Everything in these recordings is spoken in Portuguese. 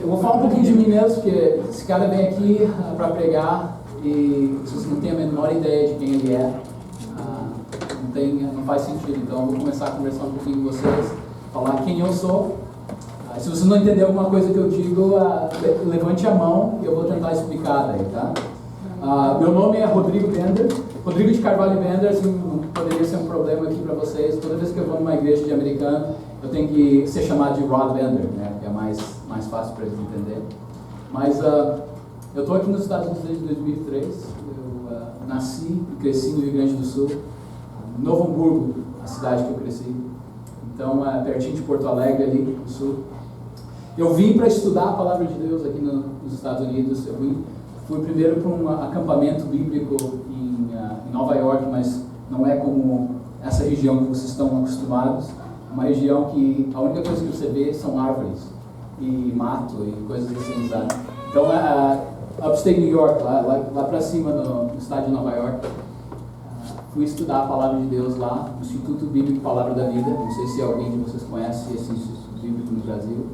Eu vou falar um pouquinho de mim mesmo, porque esse cara vem aqui para pregar e vocês não têm a menor ideia de quem ele é. Não faz sentido. Então eu vou começar a conversar um pouquinho com vocês, falar quem eu sou. Se você não entender alguma coisa que eu digo, levante a mão e eu vou tentar explicar daí, tá? Meu nome é Rodrigo Bender, Rodrigo de Carvalho Bender, assim, não poderia ser um problema aqui para vocês. Toda vez que eu vou numa igreja de americano, eu tenho que ser chamado de Rod Bender, né? Porque é mais fácil para eles entenderem. Mas eu estou aqui nos Estados Unidos desde 2003. Eu nasci e cresci no Rio Grande do Sul, Novo Hamburgo, a cidade que eu cresci. Então, pertinho de Porto Alegre, ali no sul. Eu vim para estudar a Palavra de Deus aqui nos Estados Unidos. Eu fui primeiro para um acampamento bíblico em Nova York, mas não é como essa região que vocês estão acostumados. É uma região que a única coisa que você vê são árvores e mato e coisas assim, sabe? Então, upstate New York, lá para cima no estado de Nova York. Fui estudar a Palavra de Deus lá, no Instituto Bíblico Palavra da Vida. Não sei se alguém de vocês conhece esse Instituto Bíblico no Brasil.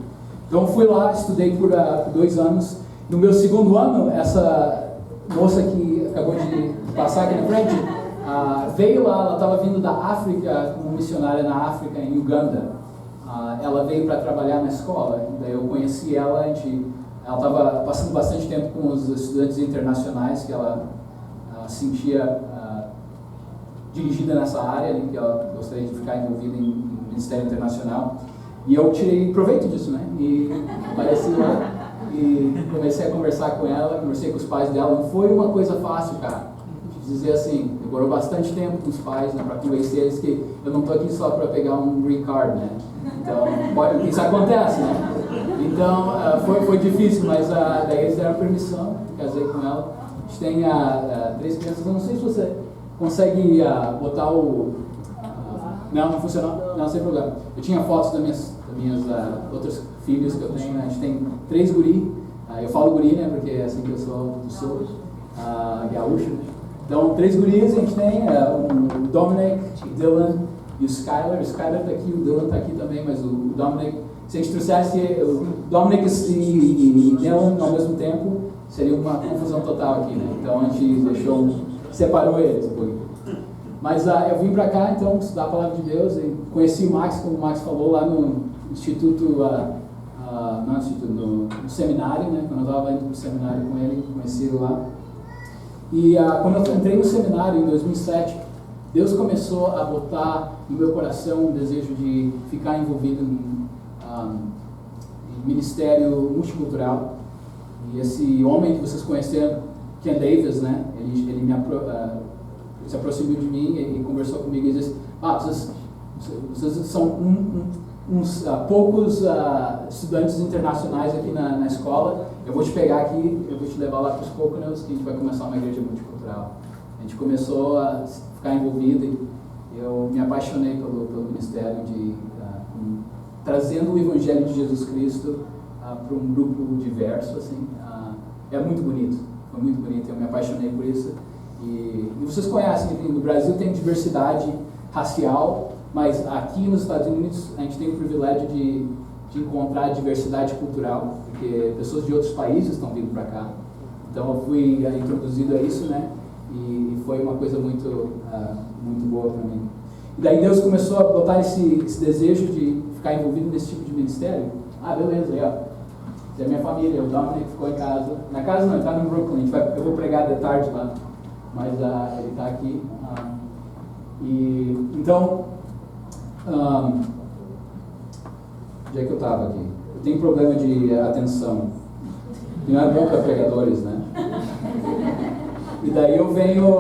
Então fui lá, estudei por 2 anos. No meu segundo ano, essa moça que acabou de passar aqui na frente, veio lá, ela estava vindo da África, como missionária na África, em Uganda. Ela veio para trabalhar na escola, daí eu conheci ela, ela estava passando bastante tempo com os estudantes internacionais, que ela sentia dirigida nessa área, ali, que ela gostaria de ficar envolvida em Ministério Internacional. E eu tirei proveito disso, né? E apareci lá e comecei a conversar com ela, conversei com os pais dela. Não foi uma coisa fácil, cara. Dizer assim, demorou bastante tempo com os pais, né, para convencer eles que eu não estou aqui só para pegar um green card, né? Então, isso acontece, né? Então, foi difícil, mas daí eles deram permissão, casei com ela. A gente tem 3 crianças, eu não sei se você consegue botar o... não funcionou? Não, sem problema. Eu tinha fotos das minhas outras filhas que eu tenho, né? A gente tem 3 guri. Eu falo guri, né? Porque é assim que eu sou do sul, gaúcho. Então, 3 gurias a gente tem, o Dominic, o Dylan e o Skyler. O Skyler está aqui, o Dylan está aqui também, mas o Dominic, se a gente trouxesse o Dominic e Dylan ao mesmo tempo, seria uma confusão total aqui, né? Então a gente separou eles um pouquinho. Mas eu vim para cá, então, estudar a Palavra de Deus e conheci o Max, como o Max falou, lá no Instituto, no seminário, né? Quando eu estava indo para o seminário com ele, conheci ele lá. E quando eu entrei no seminário, em 2007, Deus começou a botar no meu coração um desejo de ficar envolvido em ministério multicultural. E esse homem que vocês conheceram, Ken Davis, né? Ele se aproximou de mim e conversou comigo e disse: vocês são uns poucos estudantes internacionais aqui na escola. Eu vou te pegar aqui, eu vou te levar lá para os Poconos, que a gente vai começar uma igreja multicultural. A gente começou a ficar envolvido e eu me apaixonei pelo ministério trazendo o Evangelho de Jesus Cristo para um grupo diverso, assim. É muito bonito, foi muito bonito, eu me apaixonei por isso. E vocês conhecem, no Brasil tem diversidade racial, mas aqui nos Estados Unidos a gente tem o privilégio de encontrar diversidade cultural, porque pessoas de outros países estão vindo para cá. Então eu fui introduzido a isso, né? E foi uma coisa muito boa para mim. E daí Deus começou a botar esse desejo de ficar envolvido nesse tipo de ministério. Beleza, aí ó. Essa é a minha família, o Dominic ficou em casa. Na casa não, ele está no Brooklyn, eu vou pregar de tarde lá. Mas ele está aqui. Então, onde é que eu estava aqui? Eu tenho problema de atenção. Não é bom para pregadores, né? E daí eu venho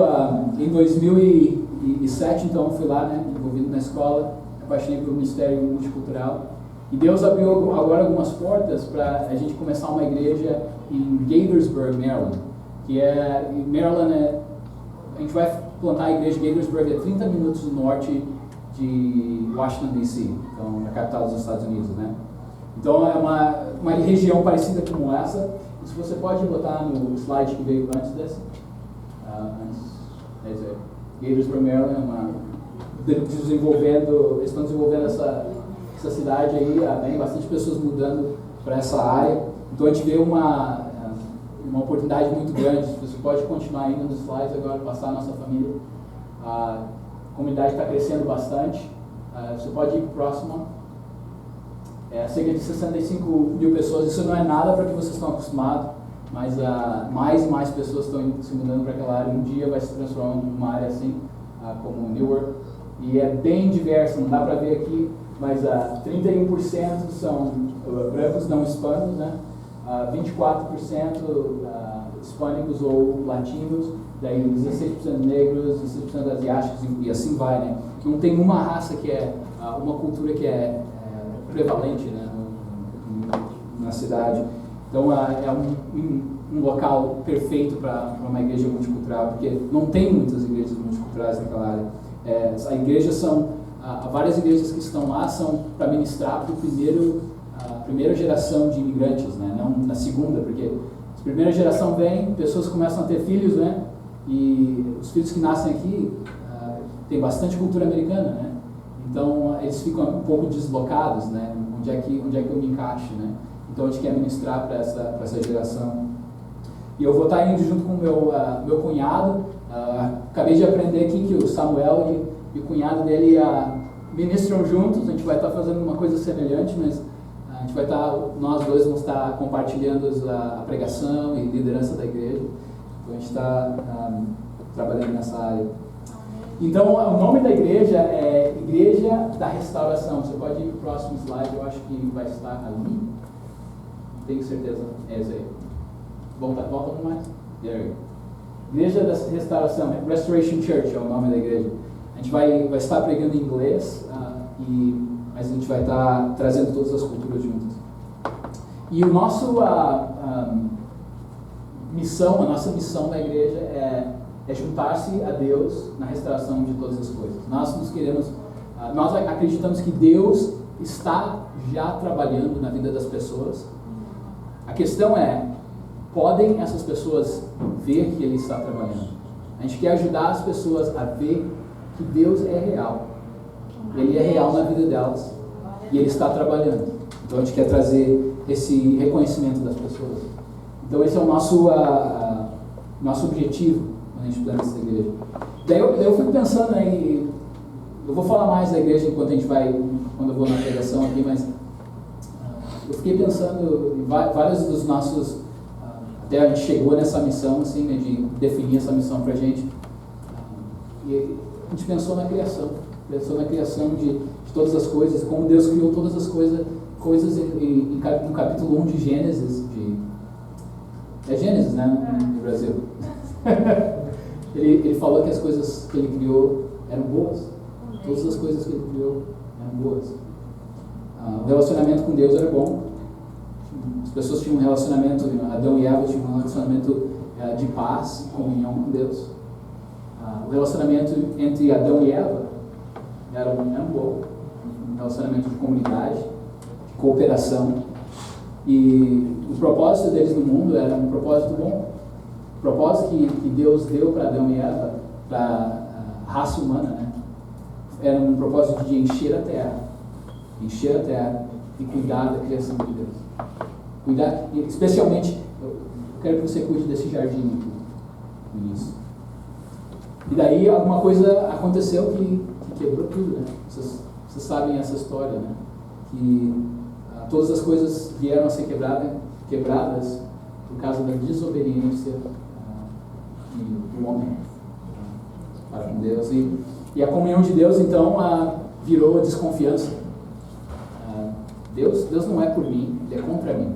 em 2007, então fui lá, né, envolvido na escola, apaixonei pelo Ministério Multicultural. E Deus abriu agora algumas portas para a gente começar uma igreja em Gaithersburg, Maryland. Maryland a gente vai plantar a igreja de Gaithersburg a 30 minutos do norte de Washington, D.C., então, na capital dos Estados Unidos, né? Então é uma região parecida com essa. Se você pode botar no slide que veio antes desse. Gaithersburg, Maryland, eles estão desenvolvendo essa cidade aí, tem bastante pessoas mudando para essa área. Então a gente vê uma oportunidade muito grande. Você pode continuar indo nos slides agora, passar a nossa família. A comunidade está crescendo bastante. Você pode ir para o próximo. Cerca de 65 mil pessoas. Isso não é nada para que vocês estão acostumados, mas mais e mais pessoas estão se mudando para aquela área. Um dia vai se transformar numa área assim, como Newark. E é bem diverso, não dá para ver aqui, mas 31% são brancos não hispanos, né? 24% hispânicos ou latinos, daí 16% negros, 16% asiáticos e assim vai, né? Não tem uma raça que é, uma cultura que é prevalente, né, na cidade. Então é um local perfeito para uma igreja multicultural, porque não tem muitas igrejas multiculturais naquela área. As igrejas são, várias igrejas que estão lá são para ministrar para a primeira geração de imigrantes, né? Não na segunda, porque a primeira geração vem, pessoas começam a ter filhos, né? E os filhos que nascem aqui tem bastante cultura americana, né? Então eles ficam um pouco deslocados, né? Onde é que eu me encaixo, né? Então a gente quer ministrar para essa geração. E eu vou estar indo junto com o meu cunhado. Acabei de aprender aqui que o Samuel e o cunhado dele ministram juntos. A gente vai estar fazendo uma coisa semelhante, mas a gente vai estar, nós dois vamos estar compartilhando a pregação e liderança da igreja. Então a gente está trabalhando nessa área. Então o nome da igreja é Igreja da Restauração. Você pode ir para o próximo slide, eu acho que vai estar ali. Não tenho certeza. É esse aí. Volta um mais. There. Igreja da Restauração, Restoration Church é o nome da igreja. A gente vai estar pregando em inglês, mas a gente vai estar trazendo todas as culturas juntas. E o nosso missão, a nossa missão da igreja é juntar-se a Deus na restauração de todas as coisas. Nós acreditamos que Deus está já trabalhando na vida das pessoas. A questão é, podem essas pessoas ver que Ele está trabalhando? A gente quer ajudar as pessoas a ver que Deus é real. Ele é real na vida delas e Ele está trabalhando. Então a gente quer trazer esse reconhecimento das pessoas. Então esse é o nosso objetivo quando a gente planta essa igreja. Daí eu fico pensando aí, eu vou falar mais da igreja quando eu vou na pregação aqui, mas eu fiquei pensando em vários dos nossos, até a gente chegou nessa missão, assim, né, de definir essa missão pra gente, e a gente pensou na criação de todas as coisas, como Deus criou todas as coisas no capítulo 1 de Gênesis, é Gênesis, né, no Brasil. Ele falou que as coisas que ele criou eram boas. Todas as coisas que ele criou eram boas. O relacionamento com Deus era bom. As pessoas tinham um relacionamento, Adão e Eva tinham um relacionamento de paz, comunhão com Deus. O relacionamento entre Adão e Eva era bom. Um relacionamento de comunidade, de cooperação. E o propósito deles no mundo era um propósito bom. O propósito que Deus deu para Adão e Eva, para a raça humana, né? Era um propósito de encher a terra e cuidar da criação de Deus. Cuidar, especialmente, eu quero que você cuide desse jardim aqui, no início. E daí alguma coisa aconteceu que quebrou tudo, né? Vocês sabem essa história, né? Que todas as coisas vieram a ser quebradas por causa da desobediência do homem para com Deus. E a comunhão de Deus, então, virou desconfiança. Deus não é por mim, Ele é contra mim.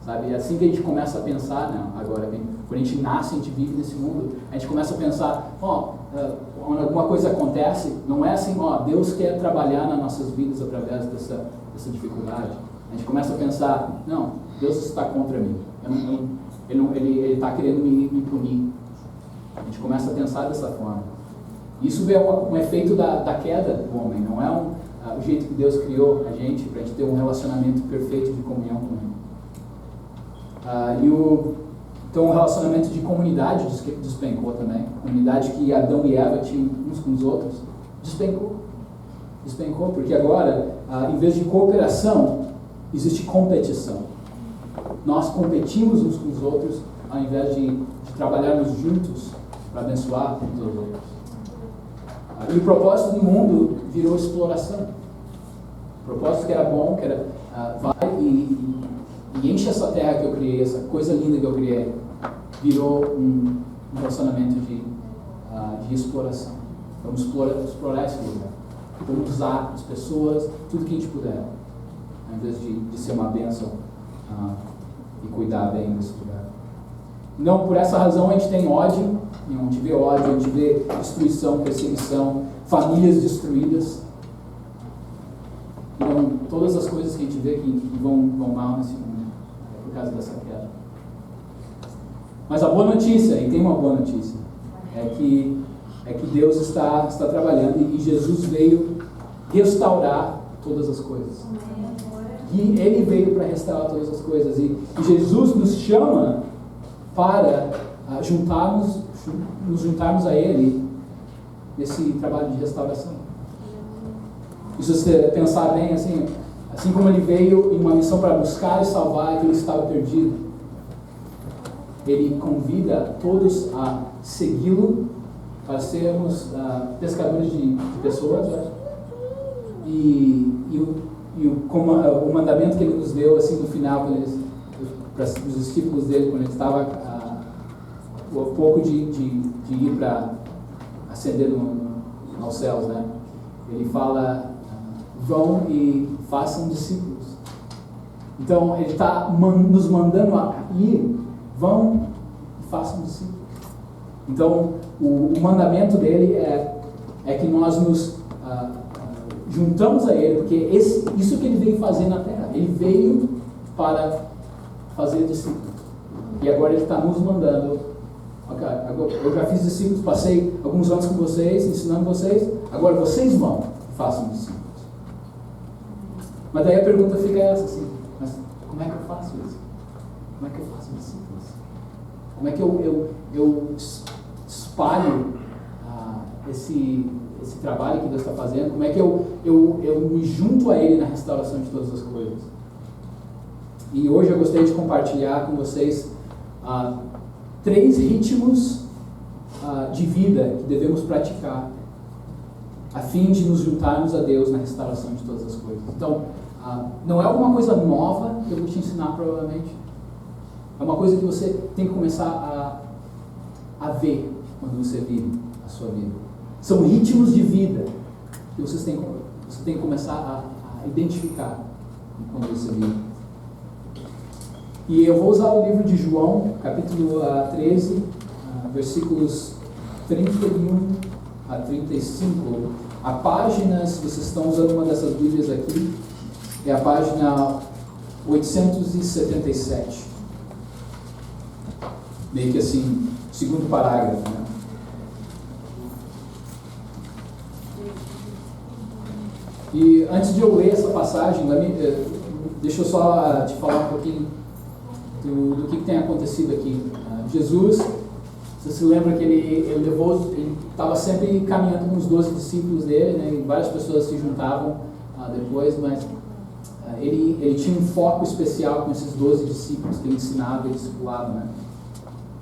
Sabe? É assim que a gente começa a pensar, não, agora, quando a gente nasce, a gente vive nesse mundo, a gente começa a pensar, quando alguma coisa acontece, não é assim, Deus quer trabalhar nas nossas vidas através dessa dificuldade. A gente começa a pensar, não, Deus está contra mim, Ele está querendo me punir. A gente começa a pensar dessa forma. Isso é um efeito da queda do homem, não é o jeito que Deus criou a gente, para a gente ter um relacionamento perfeito de comunhão com Ele. Então o relacionamento de comunidade despencou também. A comunidade que Adão e Eva tinham uns com os outros, despencou. Despencou, porque agora, em vez de cooperação, existe competição. nós competimos uns com os outros, ao invés de trabalharmos juntos para abençoar uns aos outros. E o propósito do mundo virou exploração. O propósito que era bom, que era vai e enche essa terra que eu criei, essa coisa linda que eu criei, virou um relacionamento de exploração. Vamos explorar esse lugar. Vamos usar as pessoas, tudo que a gente puder, ao invés de ser uma bênção e cuidar bem desse lugar. Não, por essa razão a gente tem ódio, a gente vê ódio, a gente vê destruição, perseguição, famílias destruídas. Então, todas as coisas que a gente vê que vão mal nesse mundo, por causa dessa queda. Mas a boa notícia, e tem uma boa notícia, é que Deus está trabalhando e Jesus veio restaurar todas as coisas. E Ele veio para restaurar todas as coisas. E Jesus nos chama para nos juntarmos a Ele nesse trabalho de restauração. E se você pensar bem, assim como Ele veio em uma missão para buscar e salvar aquele que estava perdido, Ele convida todos a segui-lo para sermos pescadores de pessoas, né? O mandamento que Ele nos deu assim no final, para os discípulos dele, quando Ele estava pouco de ir para ascender aos céus, né? Ele fala: vão e façam discípulos. Então Ele está nos mandando a ir, vão e façam discípulos. Então o mandamento dele é que nós nos juntamos a Ele, porque isso que Ele veio fazer na terra. Ele veio para fazer discípulos. E agora Ele está nos mandando: ok, eu já fiz discípulos, passei alguns anos com vocês, ensinando vocês, agora vocês vão e façam discípulos. Mas daí a pergunta fica essa, assim: mas como é que eu faço isso? Como é que eu faço discípulos? Como é que eu espalho esse trabalho que Deus está fazendo? Como é que eu me junto a Ele na restauração de todas as coisas? E hoje eu gostaria de compartilhar com vocês 3 ritmos de vida que devemos praticar a fim de nos juntarmos a Deus na restauração de todas as coisas. Então, não é alguma coisa nova que eu vou te ensinar, provavelmente. É uma coisa que você tem que começar a ver quando você vive a sua vida. São ritmos de vida que você tem que começar a identificar quando você vive. E eu vou usar o livro de João, capítulo 13, versículos 31 a 35. A página, se vocês estão usando uma dessas Bíblias aqui, é a página 877. Meio que assim, segundo parágrafo, né? E antes de eu ler essa passagem, deixa eu só te falar um pouquinho do que tem acontecido aqui. Jesus, você se lembra que ele estava sempre caminhando com os 12 discípulos dele, né? E várias pessoas se juntavam depois, mas ele tinha um foco especial com esses 12 discípulos que ele ensinava e discipulava, né?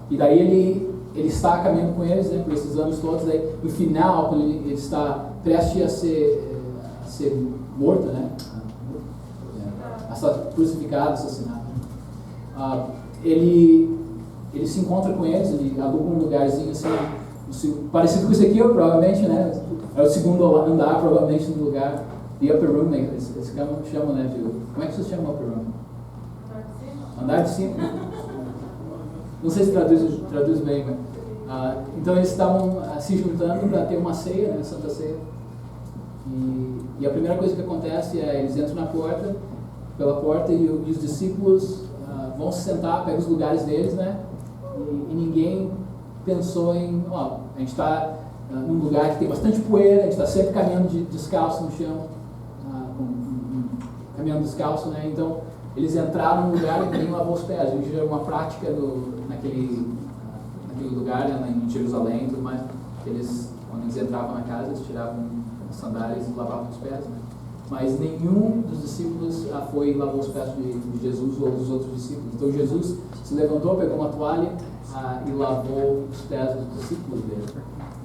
E daí ele está caminhando com eles, né, por esses anos todos. Daí, no final, quando ele está prestes a ser morto, né? A ser crucificado, assassinado. Ele se encontra com eles, ele aluga um lugarzinho assim, parecido com isso aqui, provavelmente, né? É o segundo andar, provavelmente, no lugar. The upper room, né? Eles chamam, né? Como é que vocês chamam upper room? Andar de cima. Não sei se traduz bem, mas... então eles estavam se juntando para ter uma ceia, né? Santa Ceia. E a primeira coisa que acontece é eles entram pela porta e os discípulos vão se sentar, pegam os lugares deles, né? E ninguém pensou em, a gente está num lugar que tem bastante poeira, a gente está sempre caminhando descalço no chão, caminhando descalço, né? Então eles entraram no lugar e ninguém lavou os pés. A gente já uma prática naquele lugar, né, em Jerusalém e tudo mais, quando eles entravam na casa, eles tiravam as sandálias e lavavam os pés, né? mas nenhum dos discípulos foi e lavou os pés de Jesus ou dos outros discípulos. Então Jesus se levantou, pegou uma toalha e lavou os pés dos discípulos dele.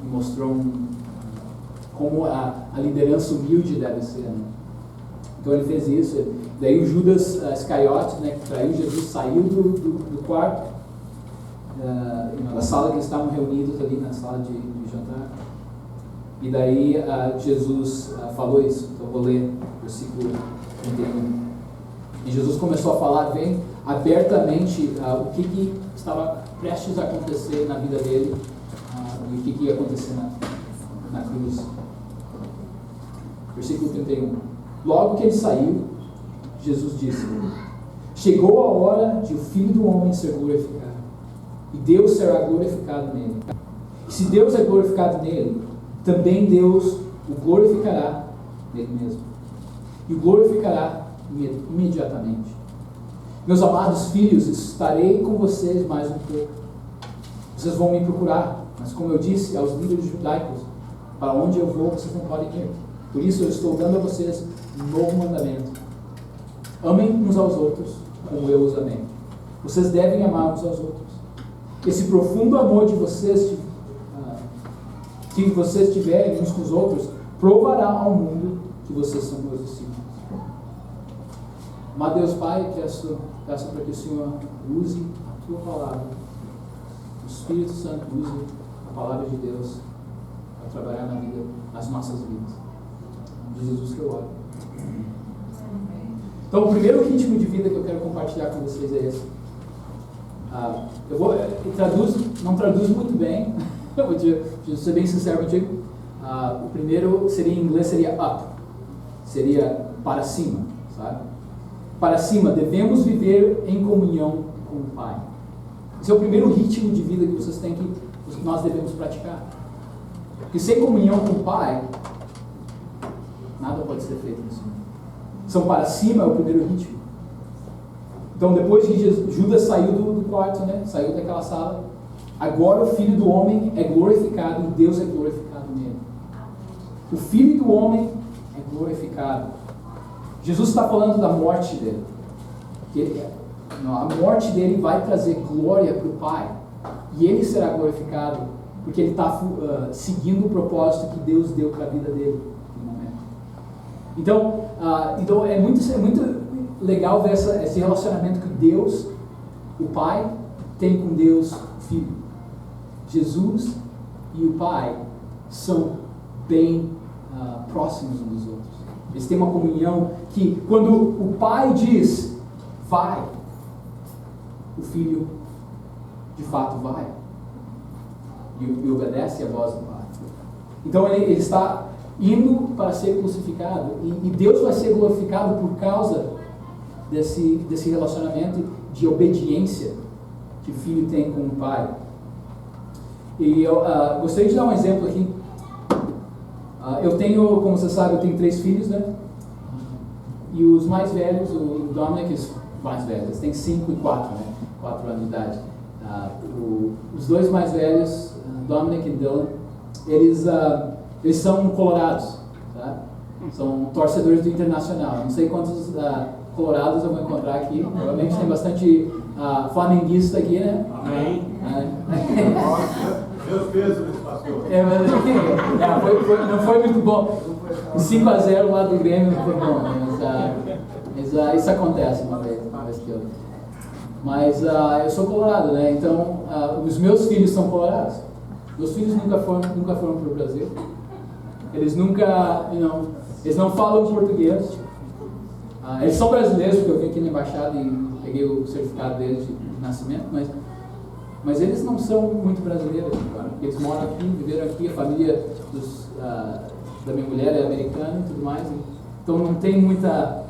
E mostrou como a liderança humilde deve ser. Né? Então ele fez isso. Daí o Judas Iscariote, né, que traiu Jesus, saiu do quarto, na sala que eles estavam reunidos ali, na sala de jantar. E daí Jesus falou isso. Então eu vou ler o versículo 31. E Jesus começou a falar bem abertamente o que estava prestes a acontecer na vida dele e o que ia acontecer na cruz. Versículo 31. Logo que ele saiu, Jesus disse: chegou a hora de o Filho do Homem ser glorificado, e Deus será glorificado nele. E se Deus é glorificado nele, também Deus o glorificará nele mesmo, e o glorificará imediatamente. Meus amados filhos, estarei com vocês mais um pouco. Vocês vão me procurar, mas como eu disse aos líderes judaicos, para onde eu vou, vocês não podem ir. Por isso eu estou dando a vocês um novo mandamento: amem uns aos outros como eu os amei. Vocês devem amar uns aos outros. Esse profundo amor que vocês tiverem uns com os outros provará ao mundo que vocês são meus discípulos. Mas Deus Pai, peço para que o Senhor use a Tua palavra, o Espírito Santo use a palavra de Deus para trabalhar nas nossas vidas. De Jesus que eu oro. Então, o primeiro ritmo de vida que eu quero compartilhar com vocês é esse. Não traduz muito bem, vou ser bem sincero contigo. O primeiro seria em inglês, seria up, seria para cima, sabe? Para cima, devemos viver em comunhão com o Pai. Esse é o primeiro ritmo de vida que nós devemos praticar. Porque sem comunhão com o Pai, nada pode ser feito nesse mundo. Então, para cima é o primeiro ritmo. Então, depois que Judas saiu do quarto, né, saiu daquela sala, agora o Filho do Homem é glorificado e Deus é glorificado nele. O Filho do Homem é glorificado. Jesus está falando da morte dele. A morte dele vai trazer glória para o Pai. E ele será glorificado porque ele está seguindo o propósito que Deus deu para a vida dele no momento. Então é muito legal ver esse relacionamento que Deus, o Pai, tem com Deus, o Filho. Jesus e o Pai são bem próximos uns dos outros. Eles têm uma comunhão que, quando o Pai diz, vai, o Filho, de fato, vai. E obedece a voz do Pai. Então, ele está indo para ser crucificado. E Deus vai ser glorificado por causa desse relacionamento de obediência que o Filho tem com o Pai. E eu gostaria de dar um exemplo aqui. Eu tenho, como você sabe, eu tenho 3 filhos, né? E os mais velhos, o Dominic, os mais velhos, eles têm 5 e 4, né? 4 anos de idade. Os 2 mais velhos, Dominic e Dylan, eles são colorados, tá? São torcedores do Internacional. Não sei quantos colorados eu vou encontrar aqui. Provavelmente tem bastante flamenguista aqui, né? Amém. Deus fez, pastor. Não foi muito bom. O 5-0 lá do Grêmio não foi bom, mas isso acontece uma vez que outra. Mas eu sou colorado, né? Então os meus filhos são colorados. Meus filhos nunca foram para o Brasil. Eles eles não falam português. Eles são brasileiros, porque eu vim aqui na embaixada e peguei o certificado deles de nascimento, mas eles não são muito brasileiros agora. Eles moram aqui, viveram aqui, a família da minha mulher é americana e tudo mais. Então não tem muita...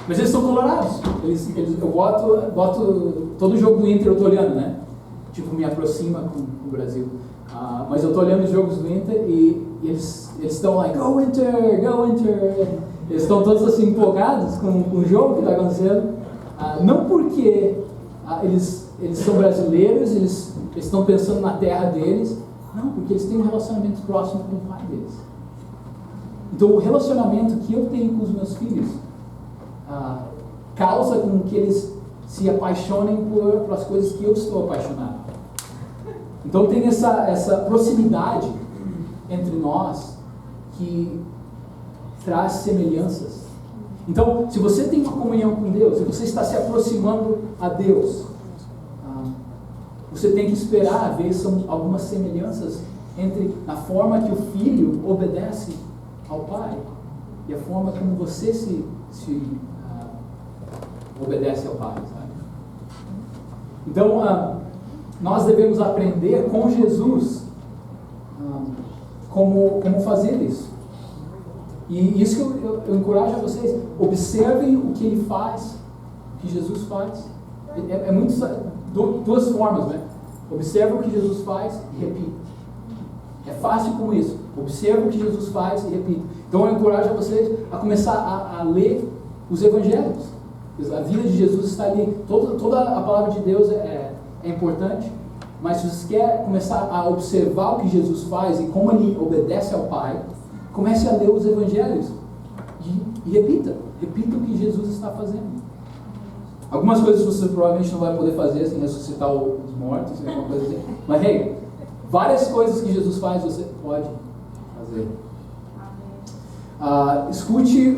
Mas eles são colorados. Eu boto todo jogo do Inter, eu tô olhando, né? Tipo, me aproxima com o Brasil. Mas eu tô olhando os jogos do Inter e eles estão lá, go Inter, go Inter. Eles estão todos assim empolgados com o jogo que está acontecendo. Não porque eles são brasileiros, eles estão pensando na terra deles. Não, porque eles têm um relacionamento próximo com o Pai deles. Então, o relacionamento que eu tenho com os meus filhos causa com que eles se apaixonem por as coisas que eu estou apaixonado. Então, tem essa proximidade entre nós que traz semelhanças. Então, se você tem uma comunhão com Deus, se você está se aproximando a Deus, você tem que esperar ver algumas semelhanças entre a forma que o filho obedece ao pai e a forma como você se obedece ao pai, sabe? Então, nós devemos aprender com Jesus como fazer isso. E isso que eu encorajo a vocês, observem o que ele faz, o que Jesus faz. É muito, duas formas, né? Observe o que Jesus faz e repita. É fácil como isso. Observe o que Jesus faz e repita. Então eu encorajo a vocês a começar a ler os evangelhos. A vida de Jesus está ali. Toda a palavra de Deus é importante. Mas se você quer começar a observar o que Jesus faz e como ele obedece ao Pai, comece a ler os evangelhos e repita. Repita o que Jesus está fazendo. Algumas coisas você provavelmente não vai poder fazer sem ressuscitar os mortos, alguma coisa assim. Mas, hey, várias coisas que Jesus faz você pode fazer. Escute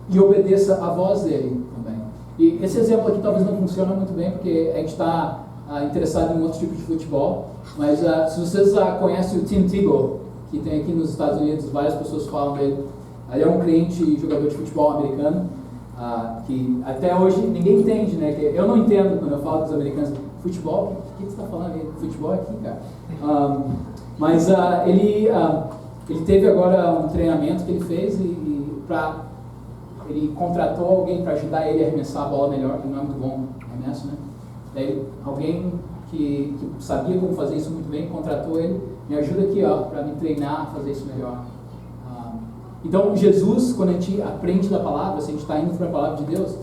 e obedeça a voz dele também. E esse exemplo aqui talvez não funcione muito bem, porque a gente está interessado em outro tipo de futebol. Mas se vocês conhecem o Tim Tebow, que tem aqui nos Estados Unidos, várias pessoas falam dele. Ele é um crente jogador de futebol americano, que até hoje ninguém entende, né? Que eu não entendo quando eu falo com os americanos, futebol, o que você está falando aí? Futebol aqui, cara. Mas ele teve agora um treinamento que ele fez e ele contratou alguém para ajudar ele a arremessar a bola melhor, que não é muito bom arremesso, né? Daí alguém que sabia como fazer isso muito bem, contratou ele, me ajuda aqui, para me treinar a fazer isso melhor. Então, Jesus, quando a gente aprende da palavra, se a gente está indo para a palavra de Deus,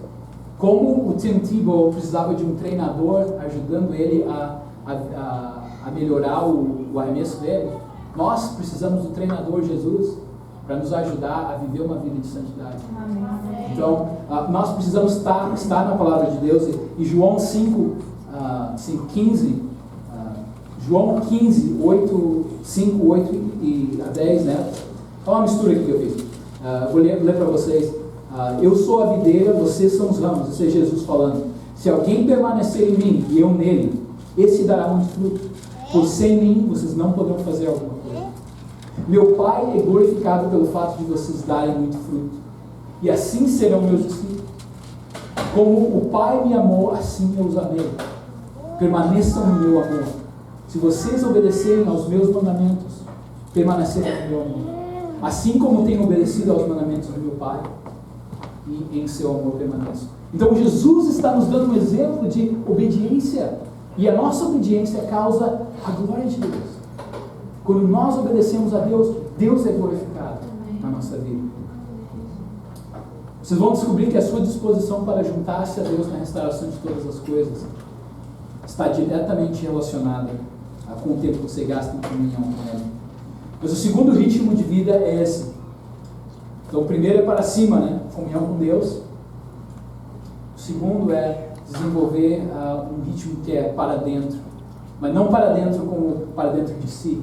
como o Tim Tebow precisava de um treinador ajudando ele a melhorar o arremesso dele, nós precisamos do treinador Jesus para nos ajudar a viver uma vida de santidade. Então, nós precisamos estar na palavra de Deus, e João 15, João 15, 5, 8 e 10, né? Olha uma mistura aqui que eu fiz. Vou ler para vocês. Eu sou a videira, vocês são os ramos. Isso é Jesus falando. Se alguém permanecer em mim e eu nele, esse dará muito fruto. Pois sem mim vocês não poderão fazer alguma coisa. Meu Pai é glorificado pelo fato de vocês darem muito fruto. E assim serão meus discípulos. Como o Pai me amou, assim eu os amei. Permaneçam no meu amor. Se vocês obedecerem aos meus mandamentos, permanecerão no meu amor. Assim como tenho obedecido aos mandamentos do meu Pai, e em seu amor permaneço. Então Jesus está nos dando um exemplo de obediência, e a nossa obediência causa a glória de Deus. Quando nós obedecemos a Deus, Deus é glorificado na nossa vida. Vocês vão descobrir que a sua disposição para juntar-se a Deus na restauração de todas as coisas está diretamente relacionada com o tempo que você gasta em comunhão com Ele. Mas o segundo ritmo de vida é esse. Então o primeiro é para cima, né? Comunhão com Deus. O segundo é desenvolver um ritmo que é para dentro. Mas não para dentro como para dentro de si,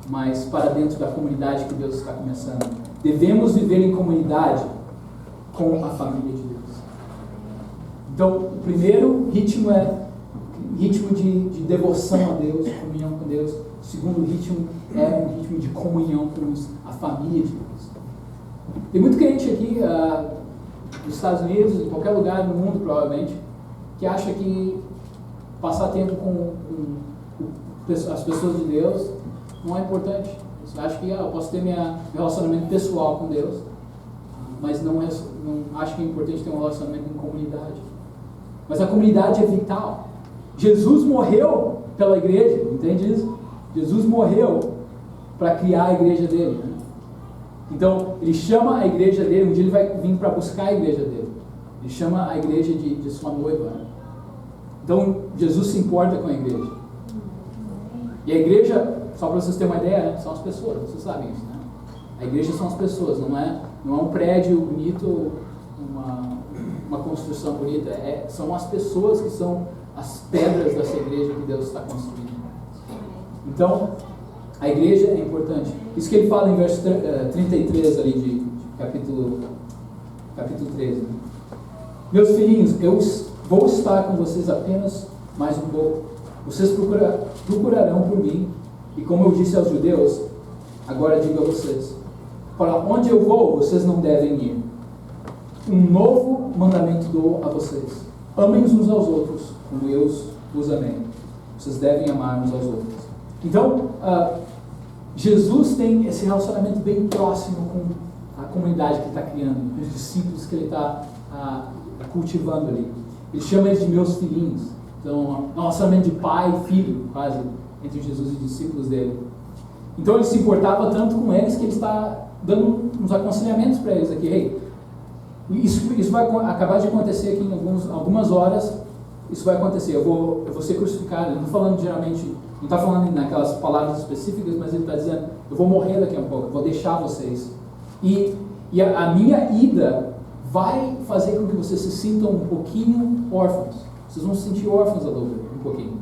mas para dentro da comunidade que Deus está começando. Devemos viver em comunidade com a família de Deus. Então o primeiro ritmo é ritmo de devoção a Deus, comunhão com Deus. O segundo ritmo é um ritmo de comunhão com a família de Deus. Tem muito crente aqui nos Estados Unidos, em qualquer lugar no mundo provavelmente, que acha que passar tempo com as pessoas de Deus não é importante. Você acha que eu posso ter meu relacionamento pessoal com Deus, mas não acho que é importante ter um relacionamento em comunidade. Mas a comunidade é vital. Jesus morreu pela igreja, entende isso? Jesus morreu para criar a igreja dele, né? Então, ele chama a igreja dele, um dia ele vai vir para buscar a igreja dele. Ele chama a igreja de sua noiva, né? Então, Jesus se importa com a igreja. E a igreja, só para vocês terem uma ideia, né? São as pessoas, vocês sabem isso, né? A igreja são as pessoas, não é um prédio bonito, uma construção bonita. São as pessoas que são as pedras dessa igreja que Deus está construindo. Então, a igreja é importante. Isso que ele fala em verso 33 ali de capítulo 13. Meus filhinhos, eu vou estar com vocês apenas mais um pouco. Vocês procurarão por mim. E como eu disse aos judeus, agora digo a vocês: para onde eu vou, vocês não devem ir. Um novo mandamento dou a vocês: amem uns aos outros, como eu os amei. Vocês devem amar uns aos outros. Então, Jesus tem esse relacionamento bem próximo com a comunidade que ele está criando, com os discípulos que ele está cultivando ali. Ele chama eles de meus filhinhos. Então, um relacionamento de pai e filho, quase, entre Jesus e os discípulos dele. Então, ele se importava tanto com eles que ele está dando uns aconselhamentos para eles aqui. Hey, isso vai acabar de acontecer aqui em algumas horas. Isso vai acontecer. Eu vou ser crucificado. Ele não está falando geralmente, não está falando naquelas palavras específicas, mas ele está dizendo: eu vou morrer daqui a pouco, eu vou deixar vocês. E a minha ida vai fazer com que vocês se sintam um pouquinho órfãos. Vocês vão se sentir órfãos a dor, um pouquinho.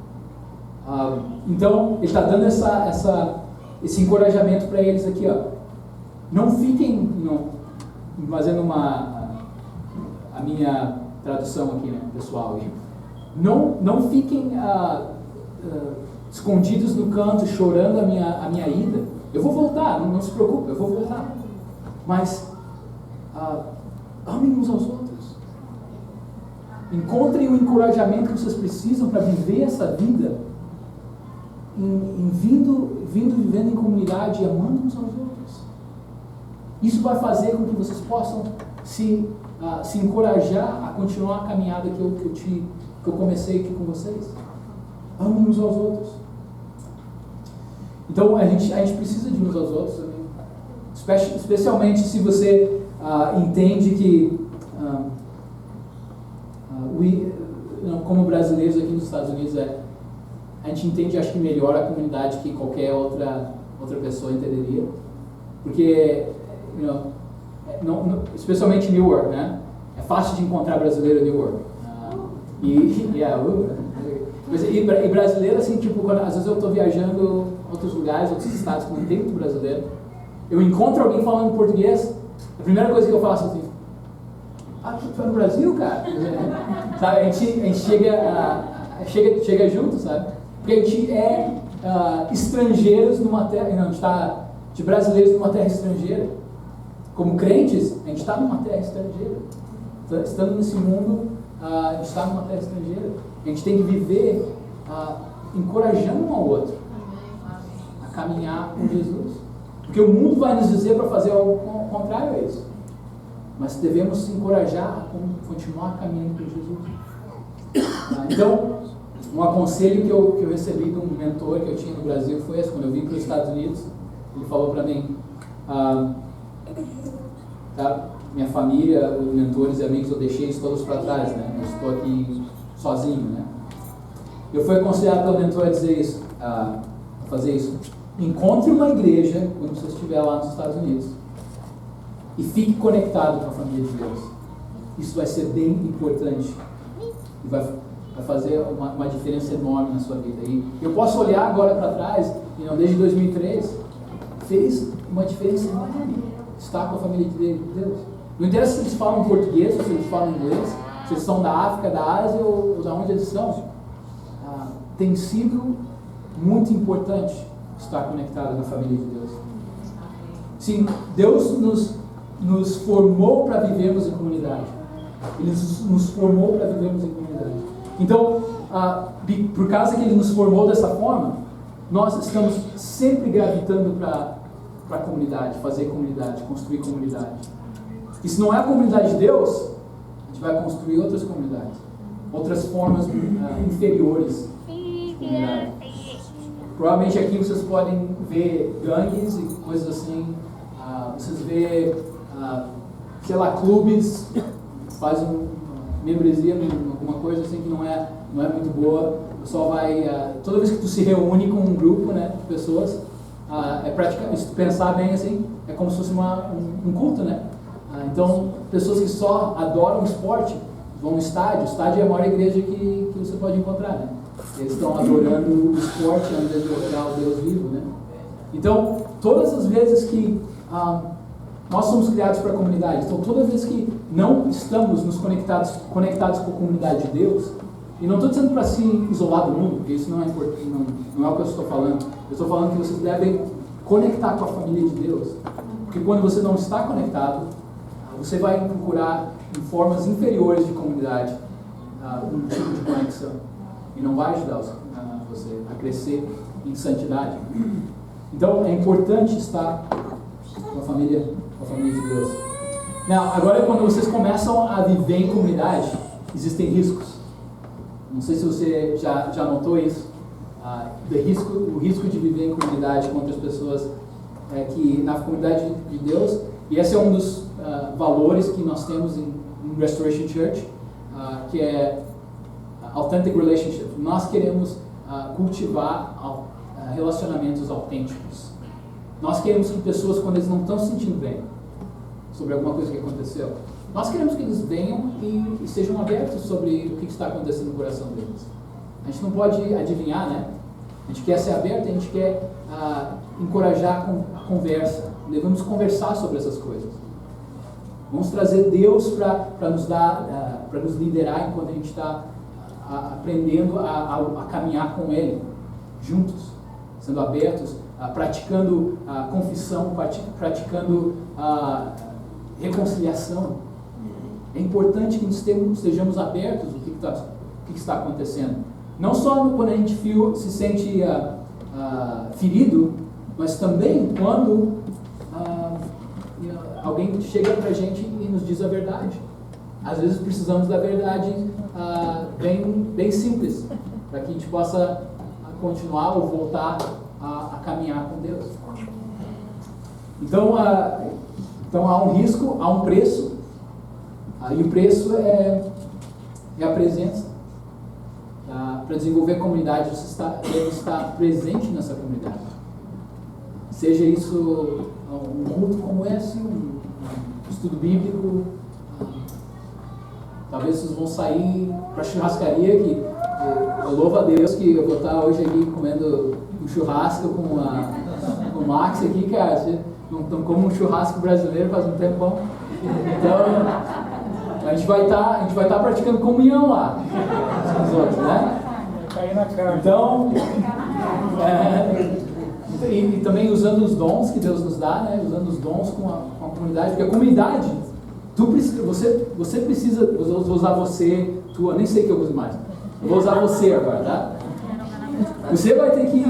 Então, ele está dando esse encorajamento para eles aqui, ó. Não fiquem, fazendo a minha tradução aqui, né, pessoal. Não fiquem escondidos no canto, chorando a minha ida. Eu vou voltar, não se preocupe, eu vou voltar. Mas amem uns aos outros. Encontrem o encorajamento que vocês precisam para viver essa vida, vivendo em comunidade e amando uns aos outros. Isso vai fazer com que vocês possam se encorajar a continuar a caminhada que eu comecei aqui com vocês. Amem uns aos outros. Então a gente precisa de uns aos outros também. Especialmente se você entende que como brasileiros aqui nos Estados Unidos, a gente entende, acho que melhor a comunidade que qualquer outra pessoa entenderia, porque especialmente em Newark, né? É fácil de encontrar brasileiro em Newark. E brasileiro, assim, tipo, às vezes eu estou viajando a outros lugares, outros estados que não tem muito brasileiro, eu encontro alguém falando português, a primeira coisa que eu faço assim: tu é no Brasil, cara? Sabe, a gente chega junto, sabe? Porque a gente é estrangeiros numa terra, a gente está de brasileiros numa terra estrangeira. Como crentes, a gente está numa terra estrangeira. Estando nesse mundo, a gente está numa terra estrangeira. A gente tem que viver encorajando um ao outro a caminhar com Jesus. Porque o mundo vai nos dizer para fazer o contrário a isso. Mas devemos se encorajar a continuar caminhando com Jesus. Então, um aconselho que eu recebi de um mentor que eu tinha no Brasil foi esse: quando eu vim para os Estados Unidos, ele falou para mim, minha família, os mentores e amigos, eu deixei eles todos para trás, né? Eu estou aqui sozinho, né? Eu fui aconselhado pelo mentor a dizer isso, a fazer isso: encontre uma igreja quando você estiver lá nos Estados Unidos e fique conectado com a família de Deus. Isso vai ser bem importante e vai fazer uma diferença enorme na sua vida. E eu posso olhar agora para trás, desde 2003, fez uma diferença enorme estar com a família de Deus. Não interessa se eles falam português ou se eles falam inglês, se eles são da África, da Ásia ou da onde eles são. Tem sido muito importante estar conectado na família de Deus. Sim, Deus nos formou para vivermos em comunidade. Ele nos formou para vivermos em comunidade. Então, por causa que Ele nos formou dessa forma, nós estamos sempre gravitando para a comunidade, fazer comunidade, construir comunidade. E se não é a comunidade de Deus, a gente vai construir outras comunidades, outras formas inferiores de comunidade. Provavelmente aqui vocês podem ver gangues e coisas assim, vocês vê, clubes, faz uma membresia em alguma coisa assim que não é muito boa. O pessoal vai, toda vez que tu se reúne com um grupo, né, de pessoas, é praticamente, se tu pensar bem assim, é como se fosse um culto, né? Então, pessoas que só adoram esporte vão no estádio. O estádio é a maior igreja que você pode encontrar, né? Eles estão adorando o esporte ao invés de adorar o Deus vivo, né? Então, todas as vezes que nós somos criados para a comunidade, então todas as vezes que não estamos nos conectados com a comunidade de Deus, e não estou dizendo para se isolar do mundo, porque isso não é importante, não é o que eu estou falando. Eu estou falando que vocês devem conectar com a família de Deus, porque quando você não está conectado, você vai procurar em formas inferiores de comunidade um tipo de conexão, e não vai ajudar você a crescer em santidade. Então é importante estar com a família de Deus. Agora, quando vocês começam a viver em comunidade, existem riscos. Não sei se você já notou isso. O risco de viver em comunidade com outras pessoas que na comunidade de Deus. E esse é um dos valores que nós temos em Restoration Church, que é Authentic Relationship. Nós queremos cultivar relacionamentos autênticos. Nós queremos que pessoas, quando eles não estão se sentindo bem sobre alguma coisa que aconteceu, nós queremos que eles venham e sejam abertos sobre o que está acontecendo no coração deles. A gente não pode adivinhar, né? A gente quer ser aberto, a gente quer encorajar a conversa. Devemos conversar sobre essas coisas. Vamos trazer Deus para nos dar, para nos liderar enquanto a gente está aprendendo a caminhar com Ele, juntos, sendo abertos, praticando a confissão, praticando a reconciliação. É importante que estejamos abertos ao que está acontecendo. Não só quando a gente se sente ferido, mas também quando alguém chega para a gente e nos diz a verdade. Às vezes precisamos da verdade bem simples, para que a gente possa continuar ou voltar a caminhar com Deus. Então há um risco, há um preço, e o preço é a presença. Para desenvolver a comunidade, você deve estar presente nessa comunidade. Seja isso um culto como esse, um estudo bíblico, talvez vocês vão sair para a churrascaria, que eu louvo a Deus que eu vou estar hoje aqui comendo um churrasco com o Max aqui, cara. Não como um churrasco brasileiro faz um tempão. Então, a gente vai estar praticando comunhão lá com os outros, né? Então, e também usando os dons que Deus nos dá, né? Usando os dons com a comunidade, porque a comunidade, você precisa, vou usar você, eu nem sei o que eu uso mais, eu vou usar você agora, tá? Você vai ter que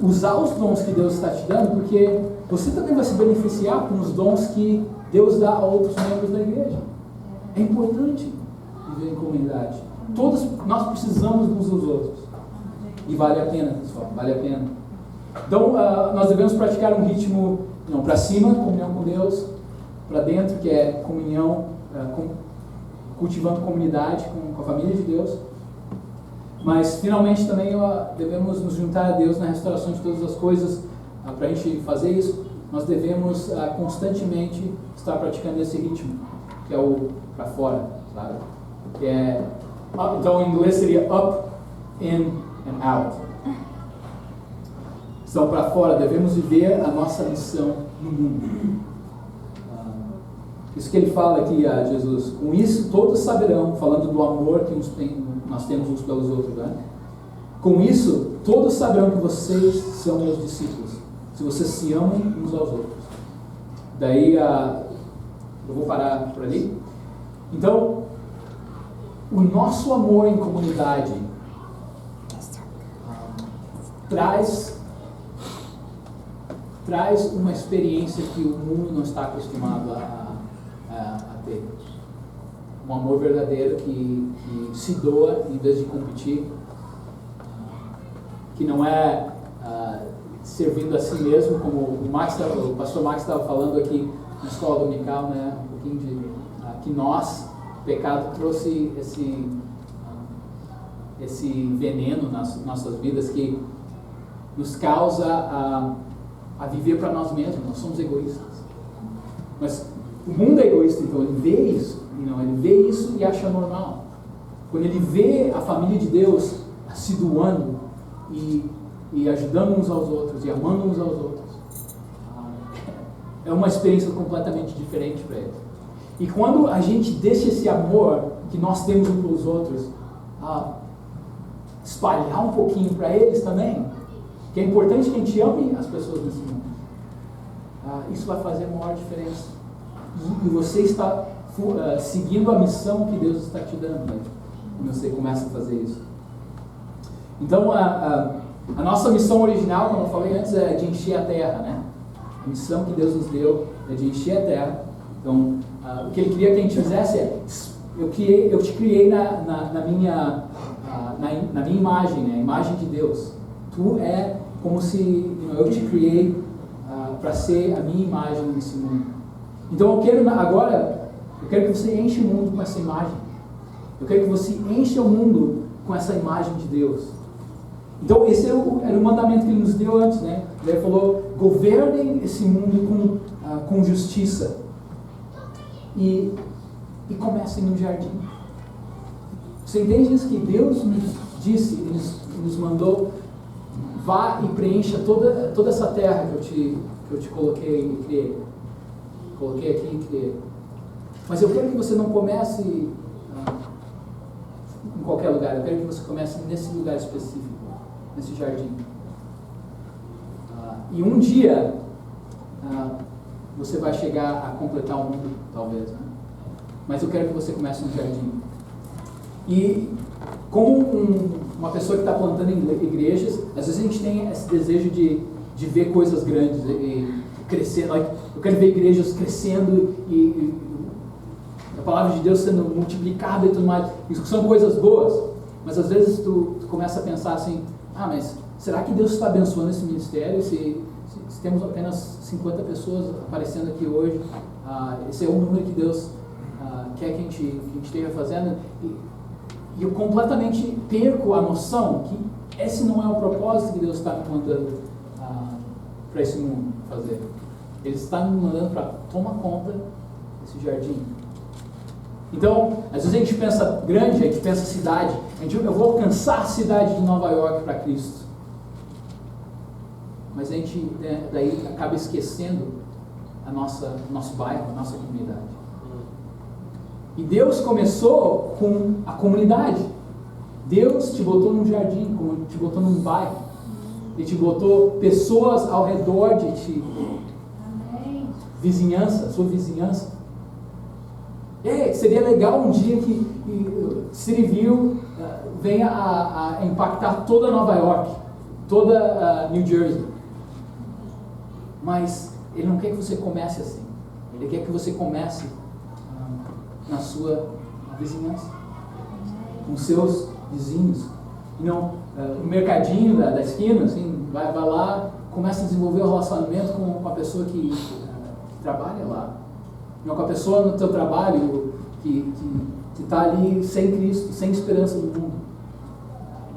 usar os dons que Deus está te dando, porque você também vai se beneficiar com os dons que Deus dá a outros membros da igreja. É importante viver em comunidade. Todos nós precisamos uns dos outros. E vale a pena, pessoal, vale a pena. Então, nós devemos praticar um ritmo para cima, comunhão com Deus, para dentro, que é comunhão, cultivando comunidade com a família de Deus. Mas, finalmente, também devemos nos juntar a Deus na restauração de todas as coisas. Para a gente fazer isso, nós devemos constantemente estar praticando esse ritmo, que é o para fora, sabe? Que é, então, em inglês seria up, in and out. Então, para fora, devemos viver a nossa missão no mundo. Isso que ele fala aqui a Jesus. Com isso, todos saberão, falando do amor que nós temos uns pelos outros, né? Com isso, todos saberão que vocês são meus discípulos, se vocês se amam uns aos outros. Daí, eu vou parar por ali. Então, o nosso amor em comunidade traz uma experiência que o mundo não está acostumado a ter. Um amor verdadeiro que se doa em vez de competir, que não é servindo a si mesmo, como o pastor Max estava falando aqui na escola dominical, né? Um pouquinho de que o pecado trouxe esse veneno nas nossas vidas que nos causa a viver para nós mesmos. Nós somos egoístas. Mas o mundo é egoísta, então ele vê isso. Ele vê isso e acha normal. Quando ele vê a família de Deus se doando e ajudando uns aos outros e amando uns aos outros, é uma experiência completamente diferente para ele. E quando a gente deixa esse amor que nós temos uns pelos outros espalhar um pouquinho para eles também, que é importante que a gente ame as pessoas nesse mundo, isso vai fazer a maior diferença. E você está seguindo a missão que Deus está te dando, né? Quando você começa a fazer isso. Então, a nossa missão original, como eu falei antes, é de encher a terra, né? A missão que Deus nos deu é de encher a terra. Então, o que Ele queria que a gente fizesse é, eu te criei na minha imagem, né? A imagem de Deus. Tu é como se eu te criei para ser a minha imagem nesse mundo. Então, eu quero que você enche o mundo com essa imagem. Eu quero que você encha o mundo com essa imagem de Deus. Então, esse era o mandamento que Ele nos deu antes, né? Ele falou, governem esse mundo com justiça. E comecem no jardim. Você entende isso? Que Deus nos disse, Ele nos mandou, vá e preencha toda essa terra que eu te coloquei e criei. Coloquei aqui e criei. Mas eu quero que você não comece em qualquer lugar. Eu quero que você comece nesse lugar específico, nesse jardim. E um dia você vai chegar a completar o mundo, talvez, né? Mas eu quero que você comece no jardim. E como uma pessoa que está plantando igrejas, às vezes a gente tem esse desejo de ver coisas grandes e crescendo. Eu quero ver igrejas crescendo e a palavra de Deus sendo multiplicada e tudo mais. Isso são coisas boas, mas às vezes tu começa a pensar assim, mas será que Deus está abençoando esse ministério? Se temos apenas 50 pessoas aparecendo aqui hoje, esse é o número que Deus quer que a gente esteja fazendo, e eu completamente perco a noção que esse não é o propósito que Deus está me mandando para esse mundo fazer. Ele está me mandando para tomar conta desse jardim. Então, às vezes a gente pensa grande, a gente pensa cidade, eu vou alcançar a cidade de Nova York para Cristo. Mas a gente daí acaba esquecendo nosso bairro, a nossa comunidade. E Deus começou com a comunidade. Deus te botou num jardim, te botou num bairro. Ele te botou pessoas ao redor de ti. Vizinhança, sua vizinhança. Seria legal um dia que Cityview venha a impactar toda Nova York, toda New Jersey. Mas Ele não quer que você comece assim. Ele quer que você comece na sua vizinhança, com seus vizinhos. E não, o mercadinho da esquina, assim, vai lá, começa a desenvolver um relacionamento com a pessoa que trabalha lá. Não com a pessoa no teu trabalho que está ali sem Cristo, sem esperança no mundo.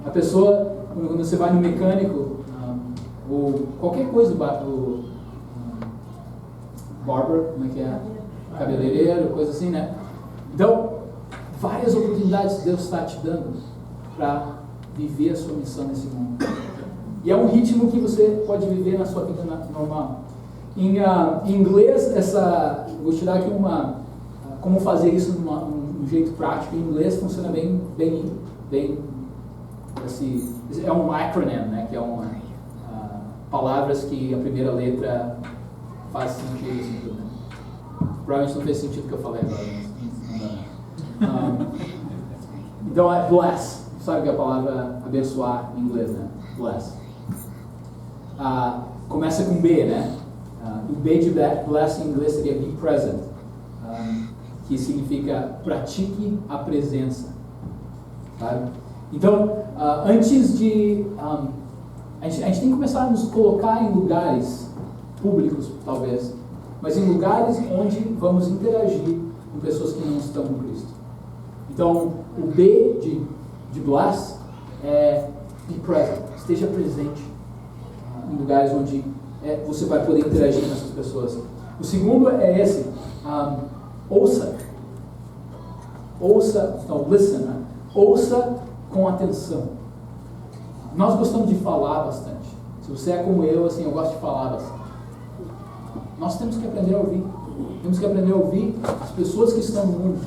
A pessoa, quando você vai no mecânico, ou qualquer coisa, o barber, como é que é? Cabeleireiro, coisa assim, né? Então, várias oportunidades Deus está te dando para viver a sua missão nesse mundo. E é um ritmo que você pode viver na sua vida normal. Em inglês, vou te dar aqui como fazer isso num jeito prático. Em inglês funciona bem assim, é um acronym, né? Que é palavras que a primeira letra faz sentido. Né? Provavelmente não fez sentido o que eu falei agora. Então é bless, sabe que é a palavra abençoar em inglês, né? Bless. Começa com B, né? O B de bless em inglês seria be present, que significa pratique a presença, sabe? Então, antes de... a gente tem que começar a nos colocar em lugares públicos, talvez, mas em lugares onde vamos interagir com pessoas que não estão com Cristo. Então, o B de bless é be present, esteja presente em lugares onde você vai poder interagir com essas pessoas. O segundo é esse, ouça. Ouça, então, listen, né? Ouça com atenção. Nós gostamos de falar bastante. Se você é como eu, assim, eu gosto de falar bastante. Nós temos que aprender a ouvir. Temos que aprender a ouvir as pessoas que estão no mundo,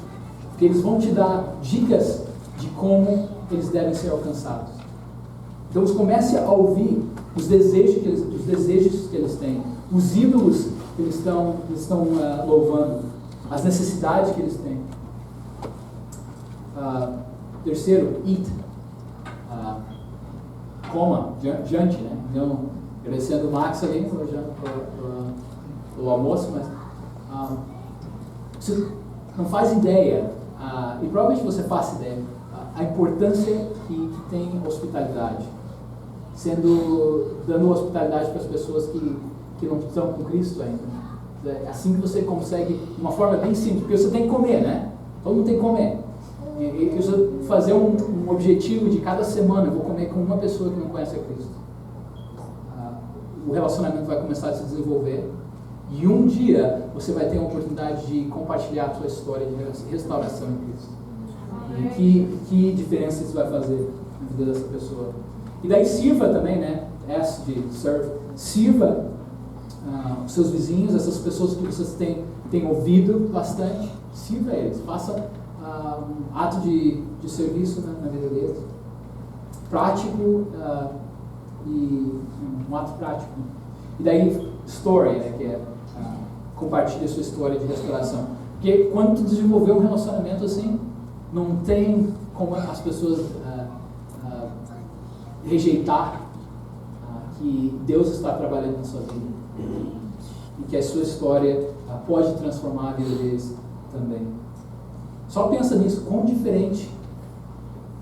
porque eles vão te dar dicas de como eles devem ser alcançados. Então, comece a ouvir os desejos que eles têm, os ídolos que eles estão louvando, as necessidades que eles têm. Terceiro, eat. Coma, jante, né? Então, agradecendo o Max ali pelo almoço, mas você não faz ideia, e provavelmente você faz ideia, a importância que tem hospitalidade. Dando hospitalidade para as pessoas que não estão com Cristo ainda. É assim que você consegue, de uma forma bem simples, porque você tem que comer, né? Todo mundo tem que comer. E você fazer um objetivo de cada semana, eu vou comer com uma pessoa que não conhece a Cristo. O relacionamento vai começar a se desenvolver e um dia você vai ter a oportunidade de compartilhar a sua história de restauração em Cristo. E que diferença isso vai fazer na vida dessa pessoa. E daí sirva também, né? S de serve. Sirva os seus vizinhos, essas pessoas que vocês têm ouvido bastante. Sirva eles. Faça um ato de serviço na vida deles. Prático e um ato prático. E daí story, né? Que é compartilhe a sua história de restauração. Porque quando tu desenvolver um relacionamento assim, não tem como as pessoas rejeitar que Deus está trabalhando na sua vida e que a sua história pode transformar a vida deles também. Só pensa nisso, quão diferente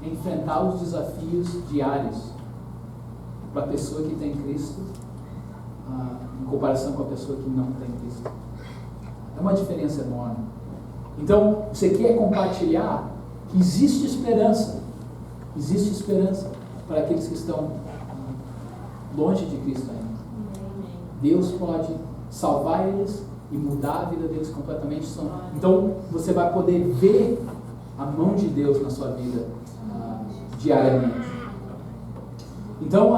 é enfrentar os desafios diários para a pessoa que tem Cristo em comparação com a pessoa que não tem Cristo. É uma diferença enorme. Então, você quer compartilhar que existe esperança para aqueles que estão longe de Cristo ainda. Deus pode salvar eles e mudar a vida deles completamente. Então, você vai poder ver a mão de Deus na sua vida diariamente. Então,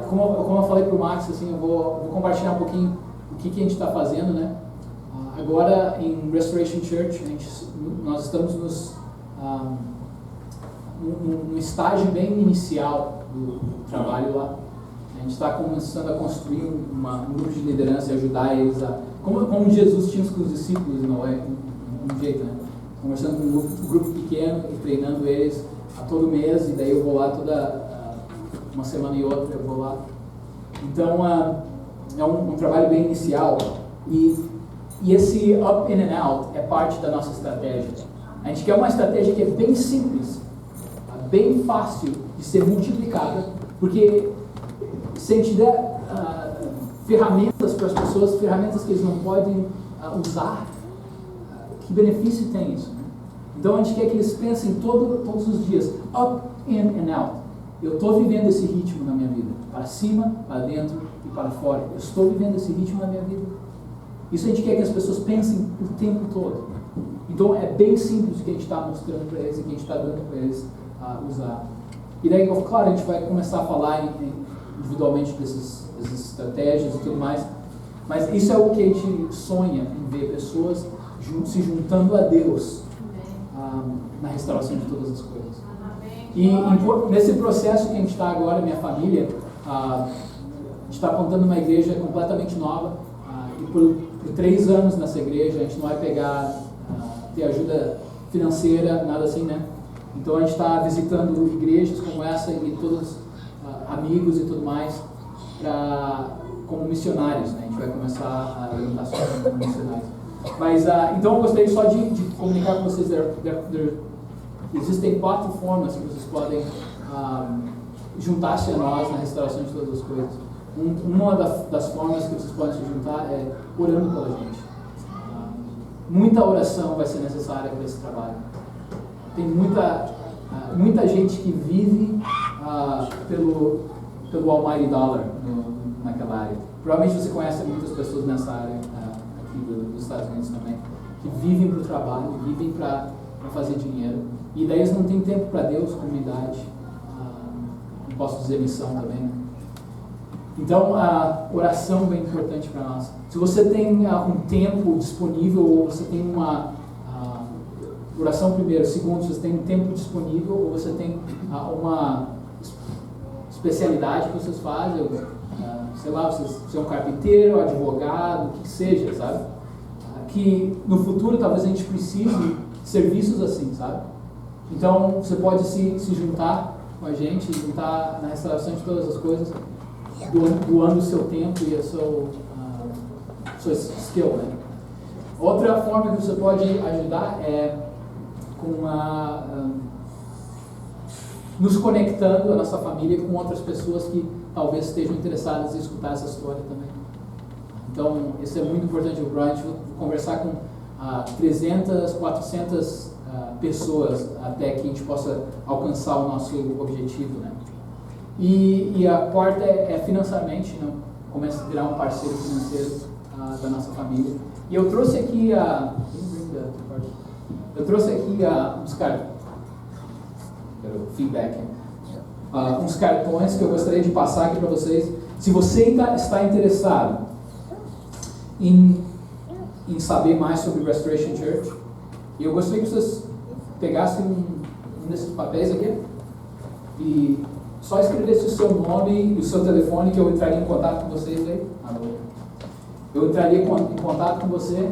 como eu falei para o Max, assim, eu vou compartilhar um pouquinho o que a gente está fazendo, né? Agora, em Restoration Church, nós estamos num estágio bem inicial do trabalho lá. A gente está começando a construir um grupo de liderança e ajudar eles como Jesus tinha com os discípulos, não é? Um jeito, né? Conversando com um grupo pequeno e treinando eles a todo mês, e daí eu vou lá uma semana e outra eu vou lá. Então, é um trabalho bem inicial. E esse up in and out é parte da nossa estratégia. A gente quer uma estratégia que é bem simples, bem fácil de ser multiplicada, porque se a gente der ferramentas para as pessoas, ferramentas que eles não podem usar, que benefício tem isso? Né? Então a gente quer que eles pensem todos os dias, up, in and out. Eu estou vivendo esse ritmo na minha vida, para cima, para dentro e para fora. Eu estou vivendo esse ritmo na minha vida. Isso a gente quer que as pessoas pensem o tempo todo. Então é bem simples o que a gente está mostrando para eles e que a gente está dando para eles usar. E daí, claro, a gente vai começar a falar individualmente dessas estratégias e tudo mais, mas isso é o que a gente sonha em ver pessoas se juntando a Deus na restauração de todas as coisas. E nesse processo que a gente está agora, minha família, a gente está apontando uma igreja completamente nova, e por 3 anos nessa igreja a gente não vai ter ajuda financeira, nada assim, né? Então a gente está visitando igrejas como essa e todos amigos e tudo mais como missionários, né? A gente vai começar a levantar só como missionários. Mas então eu gostaria só de comunicar com vocês existem 4 formas que vocês podem juntar-se a nós na restauração de todas as coisas. Uma das formas que vocês podem se juntar é orando pela gente. Muita oração vai ser necessária para esse trabalho. Tem muita gente que vive pelo Almighty Dollar naquela área. Provavelmente você conhece muitas pessoas nessa área aqui dos Estados Unidos também, que vivem para o trabalho, vivem para fazer dinheiro, e daí eles não têm tempo para Deus, comunidade, não posso dizer missão também, né? Então, a oração é bem importante para nós. Se você tem um tempo disponível, ou você tem uma oração primeiro, segundo, se você tem um tempo disponível, ou você tem uma especialidade que vocês fazem, sei lá, você é um carpinteiro, advogado, o que seja, sabe? Que no futuro talvez a gente precise de serviços assim, sabe? Então, você pode se juntar com a gente, juntar na restauração de todas as coisas, doando o seu tempo e a sua skill, né? Outra forma que você pode ajudar é com nos conectando, a nossa família, com outras pessoas que talvez estejam interessadas em escutar essa história também. Então, isso é muito importante. O Brian vai conversar com 300, 400 pessoas até que a gente possa alcançar o nosso objetivo, né? E a quarta é financeiramente, né? Começa a virar um parceiro financeiro da nossa família. E eu trouxe aqui uns feedback, uns cartões que eu gostaria de passar aqui para vocês. Se você está interessado em saber mais sobre Restoration Church, eu gostaria que vocês pegassem um desses papéis aqui e só escrevesse o seu nome e o seu telefone, que eu entraria em contato com vocês aí. Eu entraria em contato com você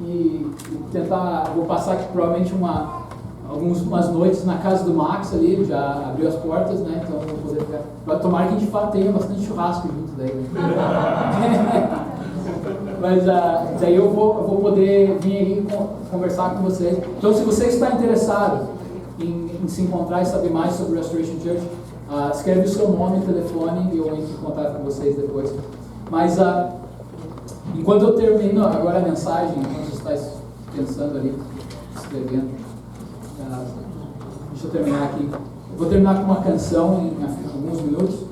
e tentar, vou passar aqui provavelmente umas noites na casa do Max ali, ele já abriu as portas, né? Então eu vou poder ficar. Tomara que a gente tenha bastante churrasco junto daí, né? Mas daí eu vou poder vir aí conversar com vocês. Então, se você está interessado em se encontrar e saber mais sobre Restoration Church, escreve o seu nome e telefone e eu entro em contato com vocês depois. Mas enquanto eu termino agora a mensagem, enquanto você está pensando ali, escrevendo, deixa eu terminar aqui. Eu vou terminar com uma canção em alguns minutos.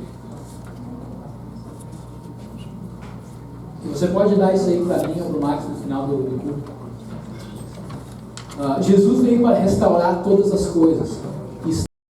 Você pode dar isso aí para mim ou para o Max no final do culto. Jesus veio para restaurar todas as coisas.